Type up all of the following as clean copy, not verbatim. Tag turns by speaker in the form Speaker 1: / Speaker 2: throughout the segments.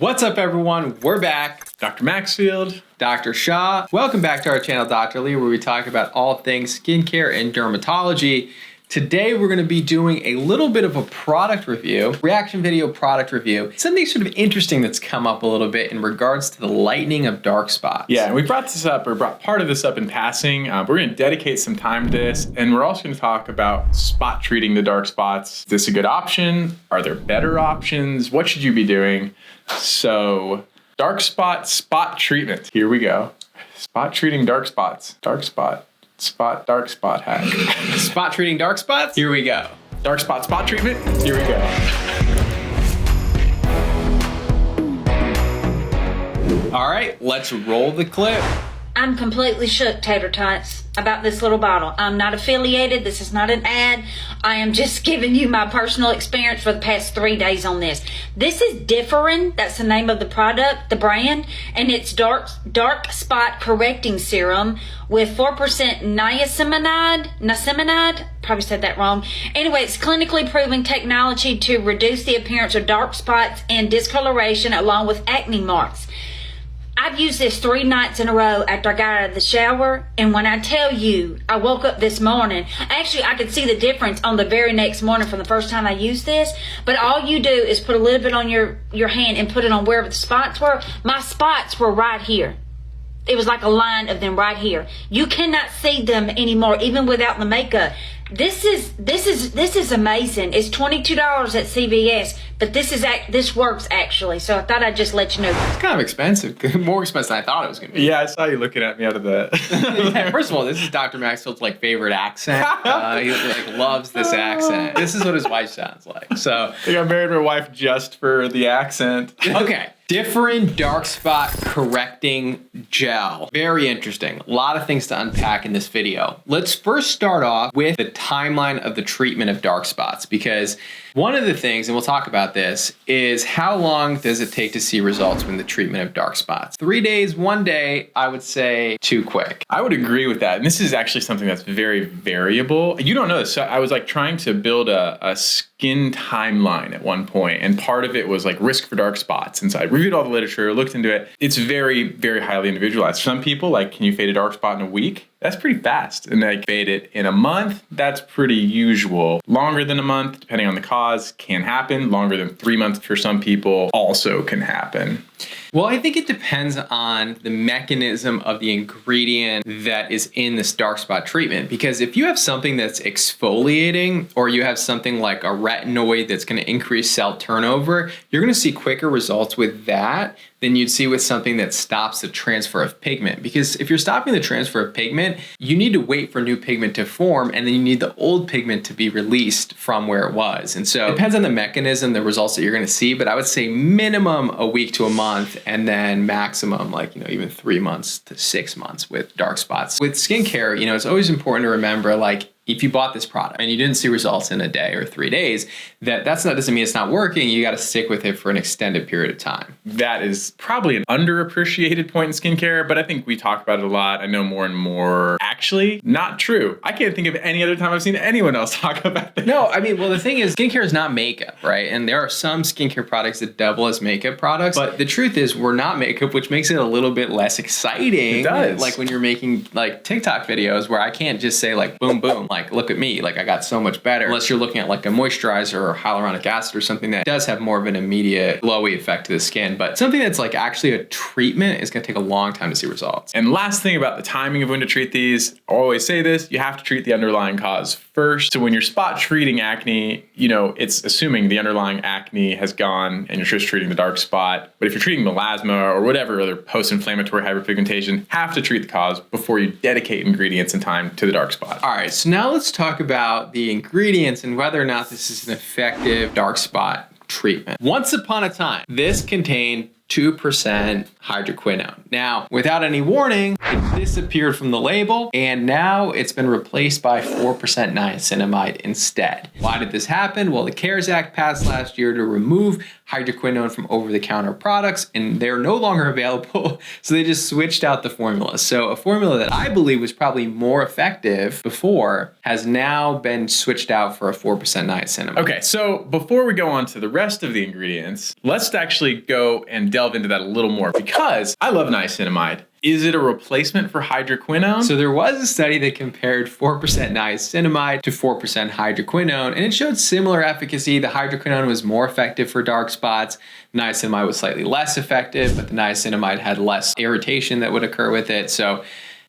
Speaker 1: What's up, everyone? We're back.
Speaker 2: Dr. Maxfield.
Speaker 1: Dr. Shaw. Welcome back to our channel, Dr. Lee, where we talk about all things skincare and dermatology. Today, we're going to be doing a little bit of a product review, reaction video product review. Something sort of interesting that's come up a little bit in regards to the lightening of dark spots.
Speaker 2: Yeah, and we brought this up, or brought part of this up in passing. We're going to dedicate some time to this, and we're also going to talk about spot treating the dark spots. Is this a good option? Are there better options? What should you be doing? So, dark spot treatment. Here we go. Spot treating dark spots. Dark spot hack.
Speaker 1: Spot treating dark spots? Here we go.
Speaker 2: Dark spot treatment? Here we go.
Speaker 1: All right, let's roll the clip.
Speaker 3: I'm completely shook, Tater Tots, about this little bottle. I'm not affiliated. This is not an ad. I am just giving you my personal experience for the past 3 days on this. This is Differin. That's the name of the product, the brand, and it's dark spot correcting serum with 4% niacinamide. Probably said that wrong. Anyway, it's clinically proven technology to reduce the appearance of dark spots and discoloration along with acne marks. I've used this 3 nights in a row after I got out of the shower, and when I tell you, I woke up this morning, actually I could see the difference on the very next morning from the first time I used this, but all you do is put a little bit on your hand and put it on wherever the spots were. My spots were right here. It was like a line of them right here. You cannot see them anymore, even without the makeup. This is amazing. It's $22 at CVS, but this works actually. So I thought I'd just let you know.
Speaker 1: It's kind of expensive, more expensive than I thought it was going to be.
Speaker 2: Yeah, I saw you looking at me out of the...
Speaker 1: Yeah, first of all, this is Dr. Maxfield's favorite accent. He loves this accent. This is what his wife sounds like. So
Speaker 2: I got married my wife just for the accent.
Speaker 1: Okay. Differin dark spot correcting gel. Very interesting. A lot of things to unpack in this video. Let's first start off with the timeline of the treatment of dark spots, because one of the things, and we'll talk about this, is how long does it take to see results when the treatment of dark spots? 3 days, 1 day, I would say too quick.
Speaker 2: I would agree with that. And this is actually something that's very variable. You don't know this. So I was trying to build a skin timeline at one point, and part of it was risk for dark spots. And so I reviewed all the literature, looked into it. It's very, very highly individualized. Some people can you fade a dark spot in a week? That's pretty fast. And fade it in a month, that's pretty usual. Longer than a month, depending on the cause, can happen. Longer than 3 months for some people also can happen.
Speaker 1: Well, I think it depends on the mechanism of the ingredient that is in this dark spot treatment. Because if you have something that's exfoliating, or you have something like a retinoid that's going to increase cell turnover, you're going to see quicker results with that than you'd see with something that stops the transfer of pigment. Because if you're stopping the transfer of pigment, you need to wait for new pigment to form, and then you need the old pigment to be released from where it was. And so it depends on the mechanism, the results that you're going to see, but I would say minimum a week to a month, and then maximum even 3 months to 6 months with dark spots. With skincare, it's always important to remember, if you bought this product and you didn't see results in a day or 3 days, doesn't mean it's not working. You got to stick with it for an extended period of time.
Speaker 2: That is probably an underappreciated point in skincare, but I think we talk about it a lot. I know more and more. Actually, not true. I can't think of any other time I've seen anyone else talk about this.
Speaker 1: No, the thing is, skincare is not makeup, right? And there are some skincare products that double as makeup products, but the truth is we're not makeup, which makes it a little bit less exciting.
Speaker 2: It does.
Speaker 1: Like when you're making TikTok videos where I can't just say boom, boom, look at me, I got so much better. Unless you're looking at a moisturizer or hyaluronic acid or something that does have more of an immediate glowy effect to the skin. But something that's actually a treatment is going to take a long time to see results.
Speaker 2: And last thing about the timing of when to treat these, I always say this, you have to treat the underlying cause first. So when you're spot treating acne, it's assuming the underlying acne has gone and you're just treating the dark spot. But if you're treating melasma or whatever other post-inflammatory hyperpigmentation, have to treat the cause before you dedicate ingredients and time to the dark spot.
Speaker 1: All right, so now let's talk about the ingredients and whether or not this is an effective dark spot treatment. Once upon a time, this contained 2% hydroquinone. Now, without any warning, it disappeared from the label, and now it's been replaced by 4% niacinamide instead. Why did this happen? Well, the CARES Act passed last year to remove hydroquinone from over-the-counter products, and they're no longer available. So they just switched out the formula. So a formula that I believe was probably more effective before has now been switched out for a 4% niacinamide.
Speaker 2: Okay, so before we go on to the rest of the ingredients, let's actually go and delve into that a little more, because I love niacinamide. Is it a replacement for hydroquinone?
Speaker 1: So there was a study that compared 4% niacinamide to 4% hydroquinone, and it showed similar efficacy. The hydroquinone was more effective for dark spots. Niacinamide was slightly less effective, but the niacinamide had less irritation that would occur with it. So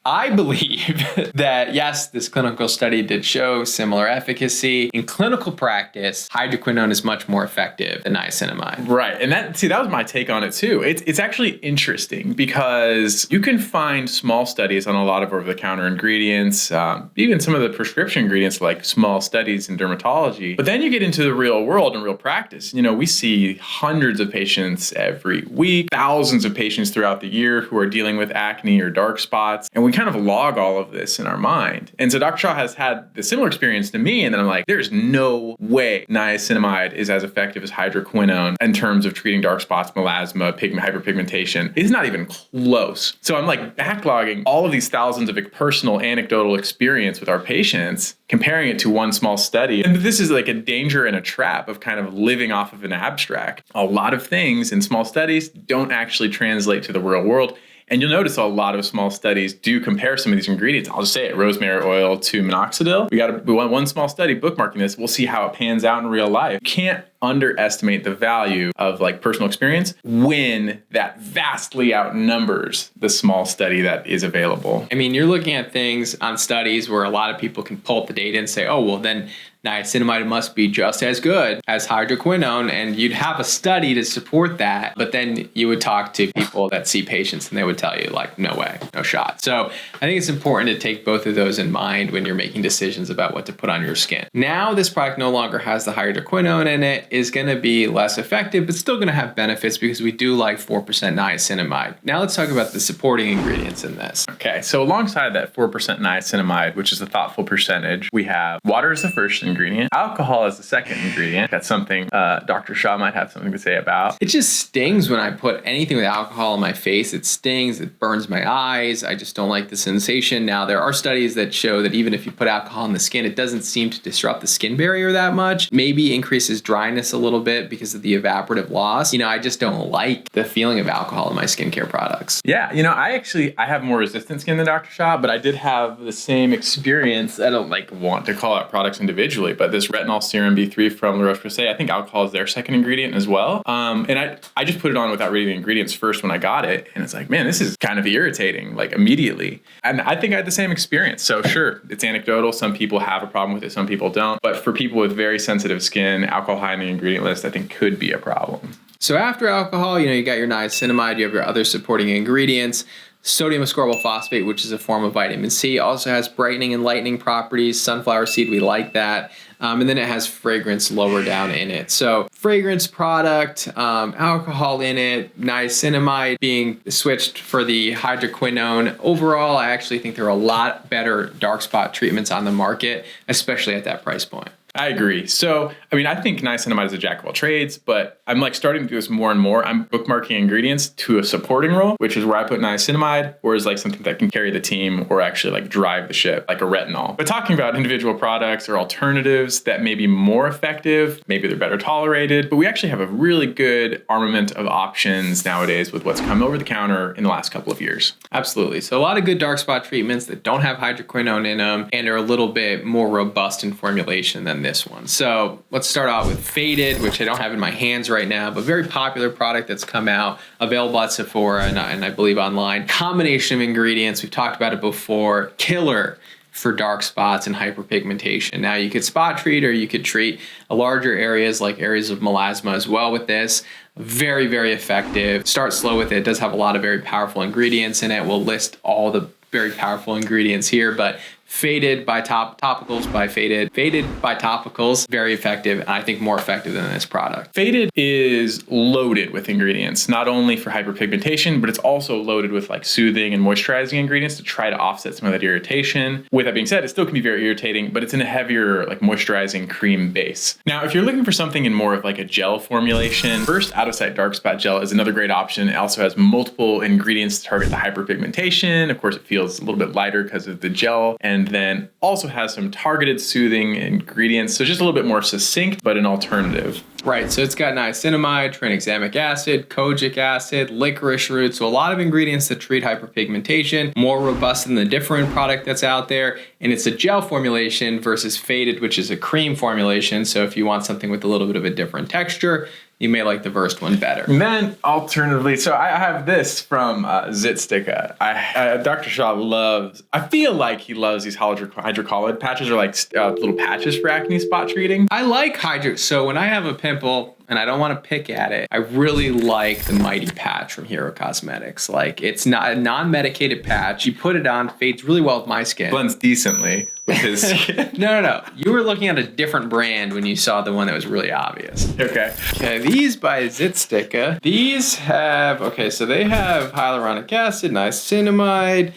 Speaker 1: I believe that, yes, this clinical study did show similar efficacy. In clinical practice, hydroquinone is much more effective than niacinamide.
Speaker 2: Right. And that was my take on it too. It's actually interesting because you can find small studies on a lot of over-the-counter ingredients, even some of the prescription ingredients, like small studies in dermatology. But then you get into the real world and real practice. We see hundreds of patients every week, thousands of patients throughout the year who are dealing with acne or dark spots. And we kind of log all of this in our mind. And so Dr. Shaw has had the similar experience to me. And then I'm like, there's no way niacinamide is as effective as hydroquinone in terms of treating dark spots, melasma, hyperpigmentation. It's not even close. So I'm like backlogging all of these thousands of personal anecdotal experience with our patients, comparing it to one small study. And this is like a danger and a trap of kind of living off of an abstract. A lot of things in small studies don't actually translate to the real world. And you'll notice a lot of small studies do compare some of these ingredients. I'll just say it, rosemary oil to minoxidil. We want one small study bookmarking this. We'll see how it pans out in real life. You can't underestimate the value of like personal experience when that vastly outnumbers the small study that is available.
Speaker 1: I mean, you're looking at things on studies where a lot of people can pull up the data and say, oh, well, then niacinamide must be just as good as hydroquinone, and you'd have a study to support that. But then you would talk to people that see patients and they would tell you like, no way, no shot. So I think it's important to take both of those in mind when you're making decisions about what to put on your skin. Now this product no longer has the hydroquinone in it, is going to be less effective, but still going to have benefits because we do like 4% niacinamide. Now let's talk about the supporting ingredients in this.
Speaker 2: Okay, so alongside that 4% niacinamide, which is a thoughtful percentage, we have water as the first ingredient, alcohol as the second ingredient. That's something Dr. Shaw might have something to say about.
Speaker 1: It just stings when I put anything with alcohol on my face. It stings, it burns my eyes. I just don't like the sensation. Now there are studies that show that even if you put alcohol on the skin, it doesn't seem to disrupt the skin barrier that much. Maybe increases dryness a little bit because of the evaporative loss. I just don't like the feeling of alcohol in my skincare products.
Speaker 2: Yeah, I have more resistant skin than Dr. Shaw, but I did have the same experience. I don't want to call out products individually, but this retinol serum B3 from La Roche-Posay, I think alcohol is their second ingredient as well. And I just put it on without reading the ingredients first when I got it. And it's like, man, this is kind of irritating, like immediately. And I think I had the same experience. So sure, it's anecdotal. Some people have a problem with it, some people don't. But for people with very sensitive skin, alcohol high in the ingredient list, I think could be a problem.
Speaker 1: So after alcohol, you got your niacinamide, you have your other supporting ingredients. Sodium ascorbyl phosphate, which is a form of vitamin C, also has brightening and lightening properties. Sunflower seed, we like that. And then it has fragrance lower down in it. So fragrance product, alcohol in it, niacinamide being switched for the hydroquinone. Overall, I actually think there are a lot better dark spot treatments on the market, especially at that price point.
Speaker 2: I agree. So, I think niacinamide is a jack of all trades, but I'm starting to do this more and more. I'm bookmarking ingredients to a supporting role, which is where I put niacinamide, or is something that can carry the team or actually drive the ship, like a retinol. But talking about individual products or alternatives that may be more effective, maybe they're better tolerated, but we actually have a really good armament of options nowadays with what's come over the counter in the last couple of years.
Speaker 1: Absolutely. So a lot of good dark spot treatments that don't have hydroquinone in them and are a little bit more robust in formulation than this one. So let's start out with Faded, which I don't have in my hands right now, but very popular product that's come out, available at Sephora and I believe online. Combination of ingredients, we've talked about it before, killer for dark spots and hyperpigmentation. Now you could spot treat or you could treat larger areas like areas of melasma as well with this. Very, very effective. Start slow with it. It does have a lot of very powerful ingredients in it. We'll list all the very powerful ingredients here, but Faded by Topicals by Faded. Faded by Topicals, very effective, and I think more effective than this product.
Speaker 2: Faded is loaded with ingredients, not only for hyperpigmentation, but it's also loaded with like soothing and moisturizing ingredients to try to offset some of that irritation. With that being said, it still can be very irritating, but it's in a heavier like moisturizing cream base. Now, if you're looking for something in more of like a gel formulation, first Out of Sight Dark Spot Gel is another great option. It also has multiple ingredients to target the hyperpigmentation. Of course, it feels a little bit lighter because of the gel, and then also has some targeted soothing ingredients. So just a little bit more succinct, but an alternative.
Speaker 1: Right, so it's got niacinamide, tranexamic acid, kojic acid, licorice root, so a lot of ingredients that treat hyperpigmentation, more robust than the Differin product that's out there, and it's a gel formulation versus Faded, which is a cream formulation, so if you want something with a little bit of a different texture, you may like the Versed one better.
Speaker 2: And then, alternatively, so I have this from Zitsticka. Dr. Shaw loves, I feel like he loves these hydrocolloid patches, or like little patches for acne spot treating.
Speaker 1: I like so when I have a pimple and I don't want to pick at it, I really like the Mighty Patch from Hero Cosmetics. Like, it's not a non-medicated patch. You put it on, fades really well with my skin.
Speaker 2: Blends decently with his skin.
Speaker 1: No. You were looking at a different brand when you saw the one that was really obvious.
Speaker 2: Okay,
Speaker 1: these by Zitsticka. These have, so they have hyaluronic acid, niacinamide.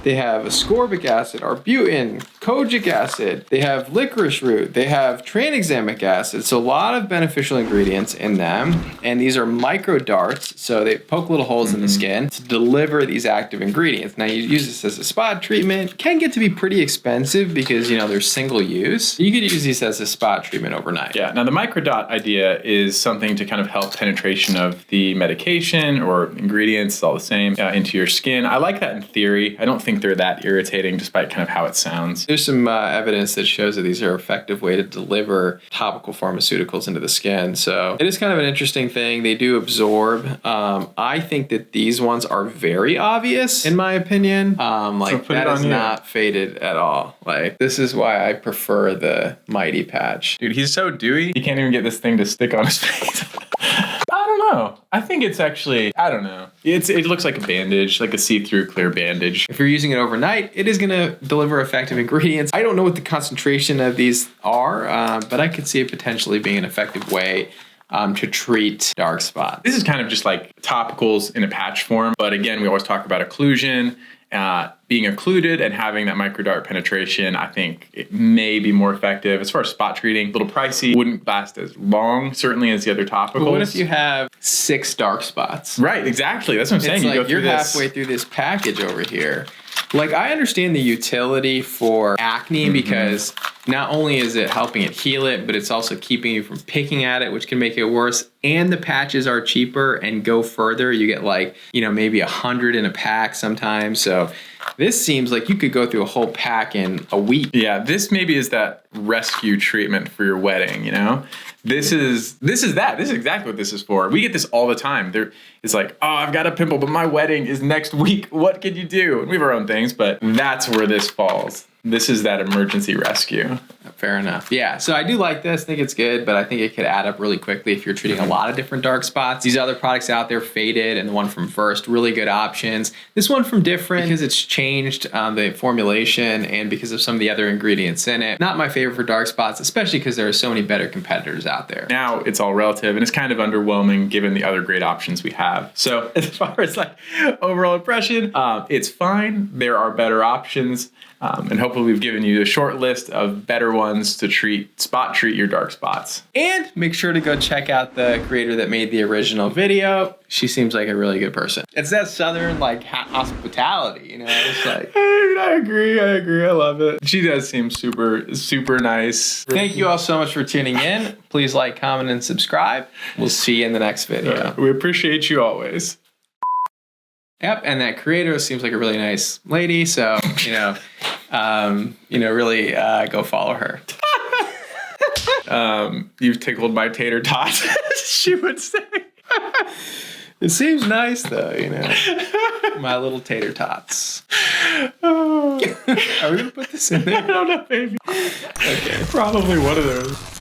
Speaker 1: They have ascorbic acid, arbutin, kojic acid. They have licorice root. They have tranexamic acid. So a lot of beneficial ingredients in them. And these are micro darts. So they poke little holes in the skin to deliver these active ingredients. Now you use this as a spot treatment. Can get to be pretty expensive because, they're single use. You could use these as a spot treatment overnight.
Speaker 2: Yeah, now the microdot idea is something to kind of help penetration of the medication or ingredients, all the same, into your skin. I like that in theory. I don't think they're that irritating despite kind of how it sounds.
Speaker 1: There's some evidence that shows that these are an effective way to deliver topical pharmaceuticals into the skin. So it is kind of an interesting thing. They do absorb. I think that these ones are very obvious, in my opinion. That is not Faded at all. Like, this is why I prefer the Mighty Patch.
Speaker 2: Dude, he's so dewy. He can't even get this thing to stick on his face. I don't know. I think it's actually, I don't know. It looks like a bandage, like a see-through clear bandage.
Speaker 1: If you're using it overnight, it is going to deliver effective ingredients. I don't know what the concentration of these are, but I could see it potentially being an effective way to treat dark spots.
Speaker 2: This is kind of just like topicals in a patch form. But again, we always talk about occlusion. Being occluded and having that microdart penetration, I think it may be more effective. As far as spot treating, a little pricey, wouldn't last as long, certainly, as the other topicals.
Speaker 1: But what if you have 6 dark spots?
Speaker 2: Right, exactly. That's what I'm saying.
Speaker 1: It's like you're halfway through this package over here. Like, I understand the utility for acne because not only is it helping it heal it, but it's also keeping you from picking at it, which can make it worse. And the patches are cheaper and go further. You get like, maybe 100 in a pack sometimes. So this seems like you could go through a whole pack in a week.
Speaker 2: Yeah, this maybe is that rescue treatment for your wedding, This is that. This is exactly what this is for. We get this all the time. It's like, oh, I've got a pimple, but my wedding is next week. What can you do? And we have our own things, but that's where this falls. This is that emergency rescue.
Speaker 1: Fair enough. Yeah, so I do like this. I think it's good, but I think it could add up really quickly if you're treating a lot of different dark spots. These other products out there, Faded and the one from Versed, really good options. This one from Differin, because it's changed the formulation and because of some of the other ingredients in it. Not my favorite for dark spots, especially because there are so many better competitors out there.
Speaker 2: Now it's all relative, and it's kind of underwhelming given the other great options we have. So as far as like overall impression, it's fine. There are better options. And hopefully we've given you a short list of better ones to spot treat your dark spots.
Speaker 1: And make sure to go check out the creator that made the original video. She seems like a really good person. It's that Southern hospitality, It's like,
Speaker 2: I agree. I love it. She does seem super, super nice.
Speaker 1: Thank you all so much for tuning in. Please like, comment, and subscribe. We'll see you in the next video.
Speaker 2: We appreciate you always.
Speaker 1: Yep, and that creator seems like a really nice lady, so really go follow her.
Speaker 2: You've tickled my tater tot, she would say.
Speaker 1: It seems nice though, my little tater tots.
Speaker 2: Oh.
Speaker 1: Are we gonna put this in there?
Speaker 2: I don't know, baby.
Speaker 1: Okay,
Speaker 2: probably one of those.